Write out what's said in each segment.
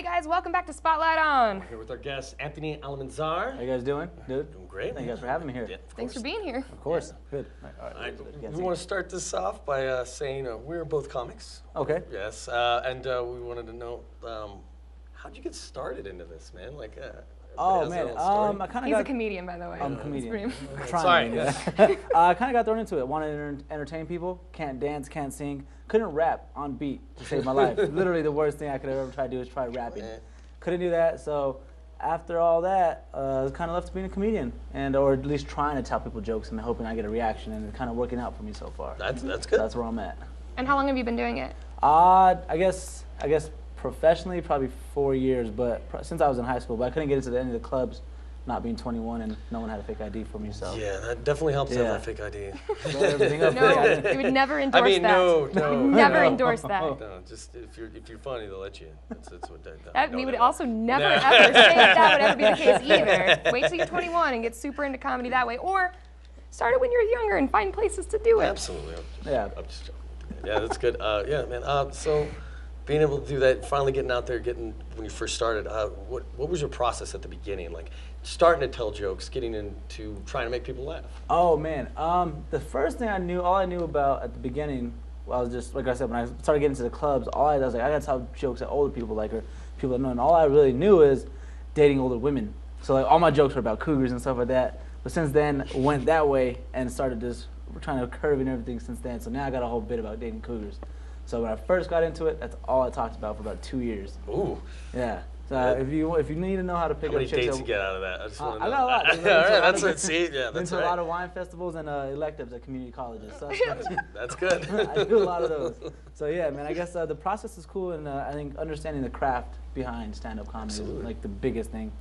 guys, welcome back to Spotlight On. We're here with our guest, Anthony Almanzar. How you guys doing? Good? Doing great. Thank you guys for having me here. Yeah, Thanks for being here. Of course. Yeah. Good. All right, We want to start this off by saying we're both comics. Okay. Yes, and we wanted to know, how'd you get started into this, man? Like, oh man, I kind of He's a comedian, by the way. I'm a comedian. Sorry. I kind of got thrown into it. Wanted to entertain people. Can't dance, can't sing. Couldn't rap on beat to save my life. Literally the worst thing I could have ever tried to do is try rapping. Couldn't do that. So after all that, I was kind of left to being a comedian, or at least trying to tell people jokes and hoping I get a reaction, and it's kind of working out for me so far. That's good. That's where I'm at. And how long have you been doing it? I guess professionally probably 4 years, but since I was in high school, but I couldn't get into any of the clubs, not being 21, and no one had a fake ID for me. So yeah, that definitely helps to have that fake ID. No, we would never endorse that. No. We would never endorse that. No, just if you're funny, they'll let you. That's what We would also never ever say that would ever be the case either. Wait till you're 21 and get super into comedy that way, or start it when you're younger and find places to do it. Absolutely. I'm just joking. Yeah, that's good. Yeah, man. So being able to do that, finally getting out there, when you first started, what was your process at the beginning? Like starting to tell jokes, getting into trying to make people laugh? Oh man, the first thing all I knew about at the beginning, well, I was just, like I said, when I started getting to the clubs, I was like, I gotta tell jokes that older people like, or people that know, and all I really knew is dating older women. So like all my jokes were about cougars and stuff like that, but since then, went that way and started just trying to curve and everything since then, so now I got a whole bit about dating cougars. So when I first got into it, that's all I talked about for about 2 years. Ooh. Yeah. So if you need to know how to pick how up many chicks, dates you get out of that? I just want to know. I got a lot. All right, that's what. See, yeah, that's been to right. a lot of wine festivals and electives at community colleges. So that's good. I do a lot of those. So yeah, man. I guess the process is cool, and I think understanding the craft behind stand-up comedy is like the biggest thing.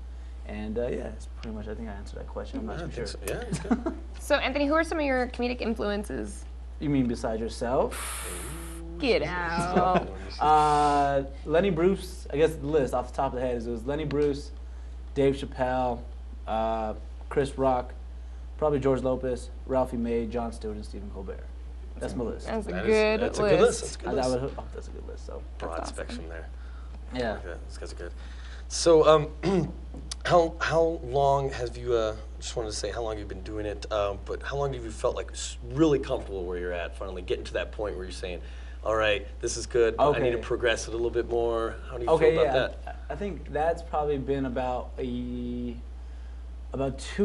And yeah, it's pretty much. I think I answered that question. I'm not too sure. So. Yeah, it's good. So Anthony, who are some of your comedic influences? You mean besides yourself? Get out. Lenny Bruce, I guess the list off the top of the head it was Lenny Bruce, Dave Chappelle, Chris Rock, probably George Lopez, Ralphie May, Jon Stewart, and Stephen Colbert. That's my list. That's a good list. That's a good list. That's a good list. That's a good list. So broad spectrum there. Yeah. Okay, these guys are good. So, how long have you? Just wanted to say how long you've been doing it, but how long have you felt like really comfortable where you're at? Finally getting to that point where you're saying, all right, this is good, but I need to progress it a little bit more. How do you feel about that? I think that's probably been about 2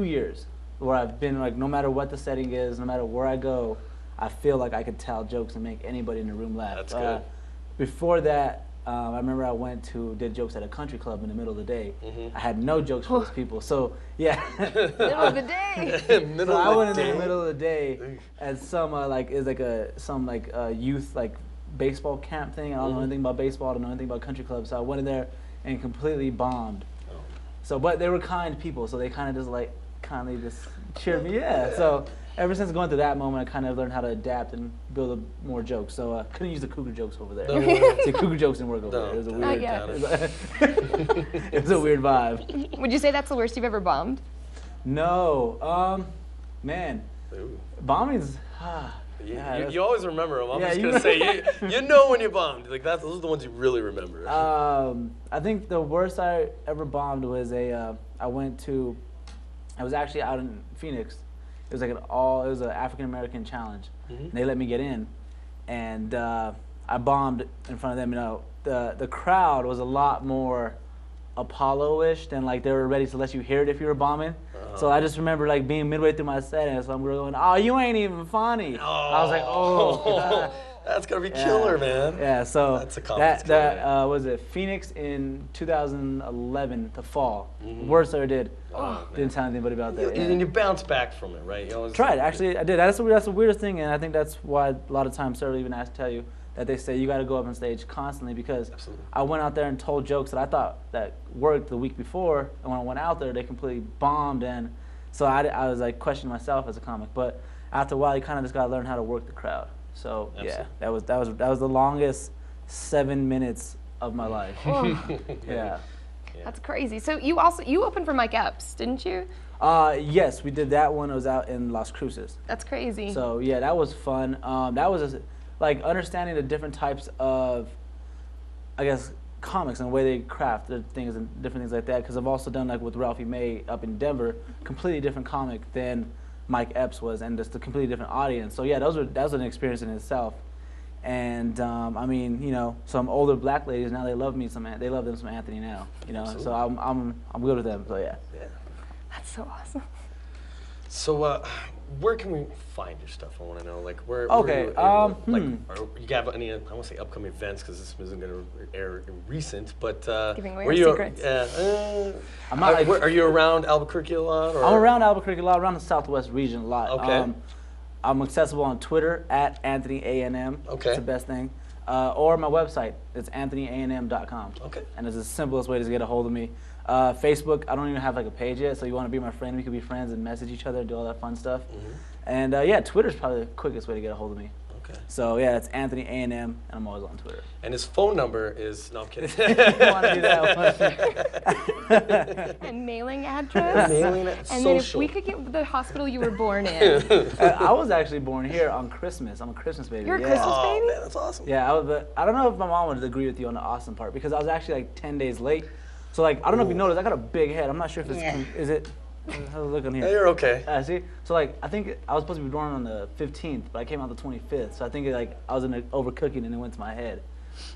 years where I've been like, no matter what the setting is, no matter where I go, I feel like I could tell jokes and make anybody in the room laugh. That's good. Before that, I remember I did jokes at a country club in the middle of the day. I had no jokes for those people, so yeah. Middle of the day. So I went in the middle of the day at some youth baseball camp thing. I don't know anything about baseball. I don't know anything about country clubs. So I went in there and completely bombed. So, but they were kind people, so they kind of just kindly cheered me. Yeah. So ever since going through that moment, I kind of learned how to adapt and build more jokes. So couldn't use the cougar jokes over there. See, cougar jokes didn't work over there. It was a weird. It was a weird vibe. Would you say that's the worst you've ever bombed? No. Man, bombing's. You always remember them. I'm just gonna say you know when you bombed. Like those are the ones you really remember. I think the worst I ever bombed was I was actually out in Phoenix. It was like it was an African American challenge. And they let me get in, and I bombed in front of them. You know, the crowd was a lot more Apollo-ish than they were ready to let you hear it if you were bombing. So I just remember being midway through my set and some girl going, "Oh, you ain't even funny." I was like, "Oh." That's gonna be killer, man. Yeah, so that's a confidence that was it. Phoenix in 2011, the fall. Worst I ever did. Didn't tell anybody about that. And you bounced back from it, right? Tried, actually, I did. That's the weirdest thing, and I think that's why a lot of times Sarah even asked to tell you that they say you got to go up on stage constantly, because I went out there and told jokes that I thought that worked the week before, and when I went out there, they completely bombed, and so I was questioning myself as a comic. But after a while, you kind of just got to learn how to work the crowd. So yeah, that was the longest 7 minutes of my life. Yeah. That's crazy. So you opened for Mike Epps, didn't you? Yes, we did that one. It was out in Las Cruces. That's crazy. So yeah, that was fun. That was like understanding the different types of, I guess, comics and the way they craft their things and different things like that. Because I've also done like with Ralphie May up in Denver, completely different comic than Mike Epps was, and just a completely different audience. So yeah, that was an experience in itself. And I mean, you know, some older black ladies now they love me they love them some Anthony now, you know. Absolutely. So I'm good with them. So yeah. That's so awesome. So where can we find your stuff? I want to know, like where. Okay. Are you have any? I want to say upcoming events because this isn't going to air recent, but Giving away where our you? secrets. I'm not. Are you around Albuquerque a lot? Or? I'm around Albuquerque a lot, around the Southwest region a lot. Okay. I'm accessible on Twitter at Anthony A&M. Okay. It's the best thing. Or my website. It's anthonyanm.com. Okay. And it's the simplest way to get a hold of me. Facebook, I don't even have like a page yet, so you want to be my friend, we could be friends and message each other, do all that fun stuff. And yeah, Twitter's probably the quickest way to get a hold of me. Okay. So yeah, it's Anthony A&M, and I'm always on Twitter. And his phone number is, no, I'm kidding. You want to do that one? And mailing address. Mailing And social. then if we could get the hospital you were born in. I was actually born here on Christmas. I'm a Christmas baby. You're a yeah. Christmas Oh, baby? man, that's awesome. Yeah, but I don't know if my mom would agree with you on the awesome part because I was actually like 10 days late. So like, I don't know if you noticed, I got a big head. I'm not sure if it's, is it, how's it looking here? Yeah, you're okay. See? So like, I think I was supposed to be born on the 15th, but I came out the 25th. So I think like I was in overcooking and it went to my head.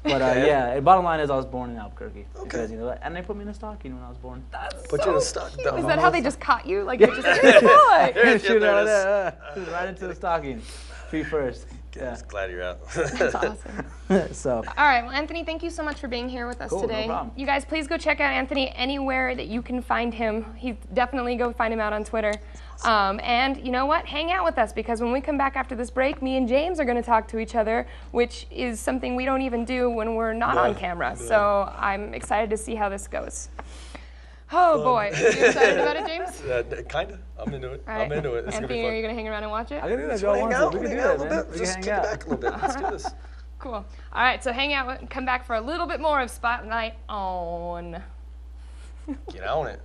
But yeah, and bottom line is I was born in Albuquerque. Okay. Because, you know, and they put me in a stocking when I was born. Put you in a stock. Is that how they just caught you? Like, they just like, boy. Shoot there right it there, right into the stocking. Feet first. Yeah. Just glad you're out. That's awesome. So. All right, well, Anthony, thank you so much for being here with us Cool, no today. problem. You guys, please go check out Anthony anywhere that you can find him. Definitely go find him out on Twitter. And you know what? Hang out with us because when we come back after this break, me and James are going to talk to each other, which is something we don't even do when we're not on camera. So I'm excited to see how this goes. Oh boy, you excited about it, James? Kinda. I'm into it. All right. I'm into it. It's gonna be Anthony, fun. are you going to hang around and watch it? I can do that if Let's y'all hang want out. to. We can do hang out that, a man. little bit. We Just can kick hang it out. back a little bit. Let's do this. Cool. All right, so hang out, come back for a little bit more of Spotlight on. Get on it.